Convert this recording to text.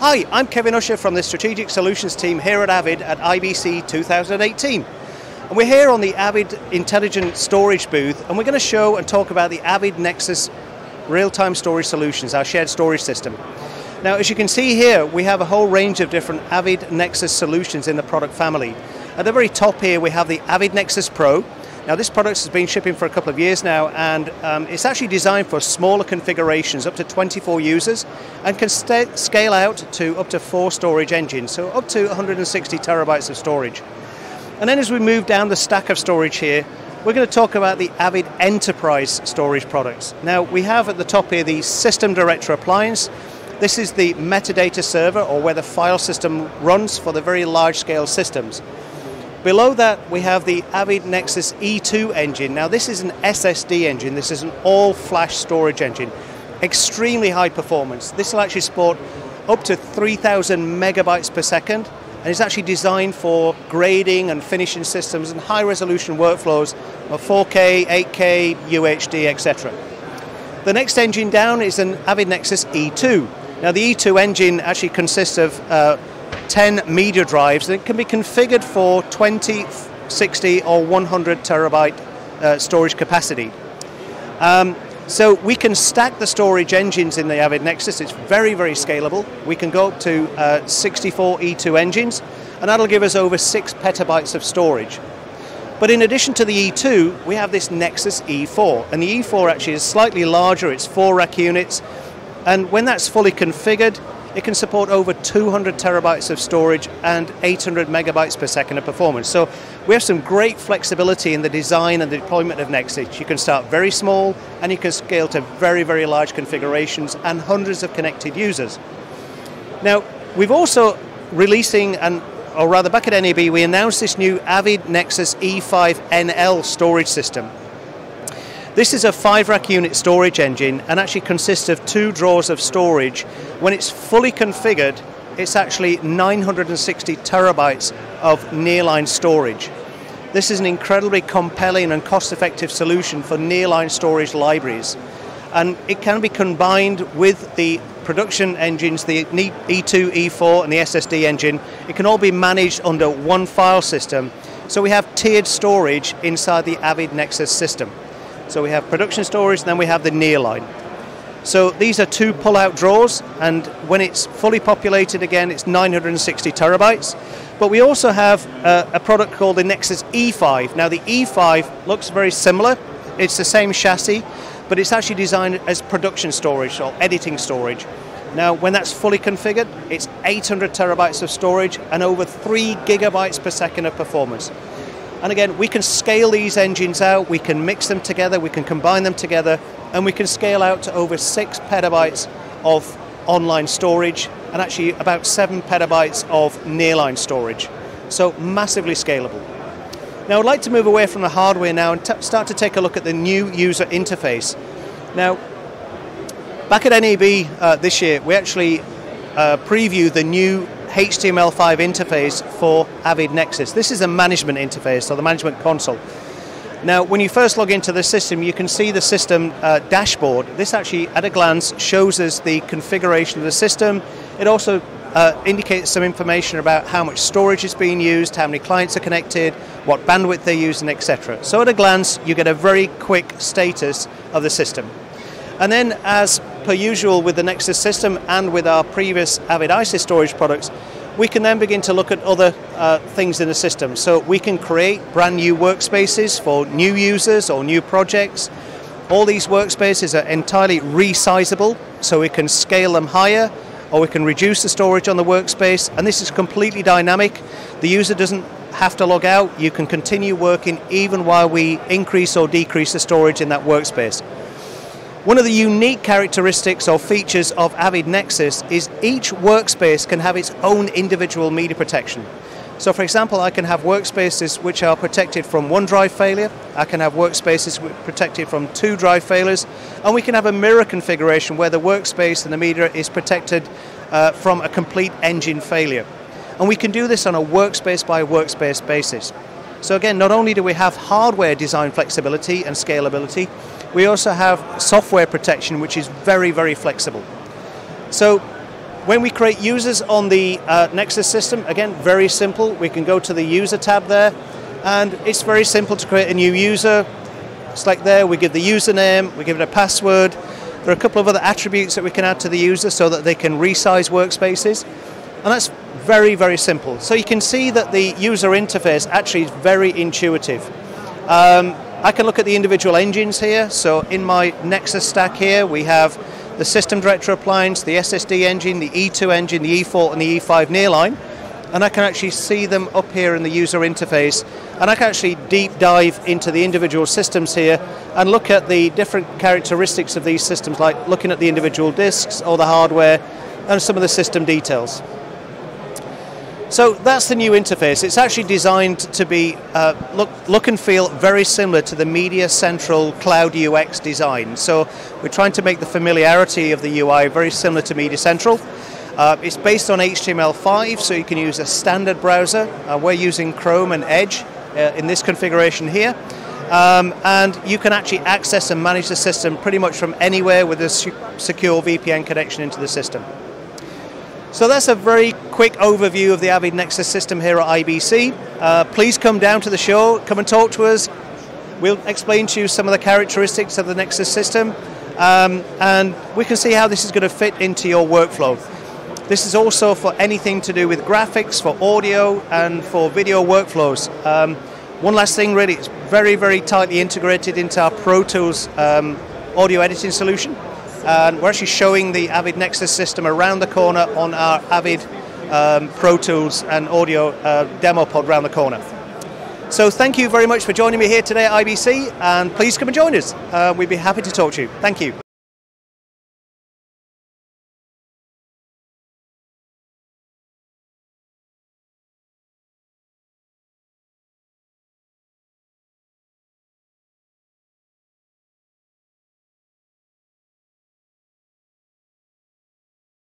Hi, I'm Kevin Usher from the Strategic Solutions team here at Avid at IBC 2018. And we're here on the Avid Intelligent Storage booth, and we're going to show and talk about the Avid Nexus real-time storage solutions, our shared storage system. Now, as you can see here, we have a whole range of different Avid Nexus solutions in the product family. At the very top here, we have the Avid Nexus Pro. Now, this product has been shipping for a couple of years now, and it's actually designed for smaller configurations, up to 24 users, and can scale out to up to 4 storage engines, so up to 160 terabytes of storage. And then as we move down the stack of storage here, we're going to talk about the Avid Enterprise storage products. Now, we have at the top here the System Director appliance. This is the metadata server, or where the file system runs for the very large-scale systems. Below that, we have the Avid Nexus E2 engine. Now, this is an SSD engine. This is an all-flash storage engine. Extremely high performance. This will actually support up to 3,000 megabytes per second, and it's actually designed for grading and finishing systems and high-resolution workflows of 4K, 8K, UHD, etc. The next engine down is an Avid Nexus E2. Now, the E2 engine actually consists of 10 media drives, and it can be configured for 20, 60 or 100 terabyte storage capacity. So we can stack the storage engines in the Avid Nexus. It's very, very scalable. We can go up to 64 E2 engines, and that'll give us over 6 petabytes of storage. But in addition to the E2, we have this Nexus E4, and the E4 actually is slightly larger. It's 4 rack units, and when that's fully configured, it can support over 200 terabytes of storage and 800 megabytes per second of performance. So we have some great flexibility in the design and the deployment of Nexus. You can start very small, and you can scale to very, very large configurations and hundreds of connected users. Now, we've also releasing, or rather back at NAB, we announced this new Avid Nexus E5 NL storage system. This is a 5-rack unit storage engine, and actually consists of 2 drawers of storage. When it's fully configured, it's actually 960 terabytes of nearline storage. This is an incredibly compelling and cost-effective solution for nearline storage libraries. And it can be combined with the production engines, the E2, E4 and the SSD engine. It can all be managed under one file system. So we have tiered storage inside the Avid Nexus system. So we have production storage, and then we have the nearline. So these are 2 pull-out drawers, and when it's fully populated again, it's 960 terabytes. But we also have a product called the Nexus E5. Now, the E5 looks very similar. It's the same chassis, but it's actually designed as production storage or editing storage. Now, when that's fully configured, it's 800 terabytes of storage and over 3 gigabytes per second of performance. And again, we can scale these engines out, we can mix them together, we can combine them together, and we can scale out to over 6 petabytes of online storage, and actually about 7 petabytes of nearline storage. So massively scalable. Now, I'd like to move away from the hardware now and start to take a look at the new user interface. Now, back at NAB this year, we actually previewed the new HTML5 interface for Avid Nexus. This is a management interface, or the management console. Now, when you first log into the system, you can see the system dashboard. This actually, at a glance, shows us the configuration of the system. It also indicates some information about how much storage is being used, how many clients are connected, what bandwidth they're using, etc. So at a glance, you get a very quick status of the system. And then, as per usual with the Nexus system and with our previous Avid ISIS storage products, we can then begin to look at other things in the system. So we can create brand new workspaces for new users or new projects. All these workspaces are entirely resizable, so we can scale them higher, or we can reduce the storage on the workspace, and this is completely dynamic. The user doesn't have to log out. You can continue working even while we increase or decrease the storage in that workspace. One of the unique characteristics or features of Avid Nexus is each workspace can have its own individual media protection. So, for example, I can have workspaces which are protected from 1 drive failure, I can have workspaces protected from 2 drive failures, and we can have a mirror configuration where the workspace and the media is protected from a complete engine failure. And we can do this on a workspace by workspace basis. So again, not only do we have hardware design flexibility and scalability, we also have software protection, which is very, very flexible. So When we create users on the Nexus system, again, very simple. We can go to the user tab there, and it's very simple to create a new user. Select there, we give the username, we give it a password. There are a couple of other attributes that we can add to the user so that they can resize workspaces. And that's very, very simple. So you can see that the user interface actually is very intuitive. I can look at the individual engines here. So in my Nexus stack here, we have the System Director appliance, the SSD engine, the E2 engine, the E4 and the E5 nearline. And I can actually see them up here in the user interface. And I can actually deep dive into the individual systems here and look at the different characteristics of these systems, like looking at the individual disks or the hardware and some of the system details. So that's the new interface. It's actually designed to be look and feel very similar to the Media Central Cloud UX design. So we're trying to make the familiarity of the UI very similar to Media Central. It's based on HTML5, so you can use a standard browser. We're using Chrome and Edge in this configuration here. And you can actually access and manage the system pretty much from anywhere with a secure VPN connection into the system. So that's a very quick overview of the Avid Nexus system here at IBC. Please come down to the show, come and talk to us. We'll explain to you some of the characteristics of the Nexus system, and we can see how this is going to fit into your workflow. This is also for anything to do with graphics, for audio, and for video workflows. One last thing really, it's very, very tightly integrated into our Pro Tools audio editing solution. And we're actually showing the Avid Nexus system around the corner on our Avid Pro Tools and audio demo pod around the corner. So thank you very much for joining me here today at IBC, and please come and join us. We'd be happy to talk to you. Thank you.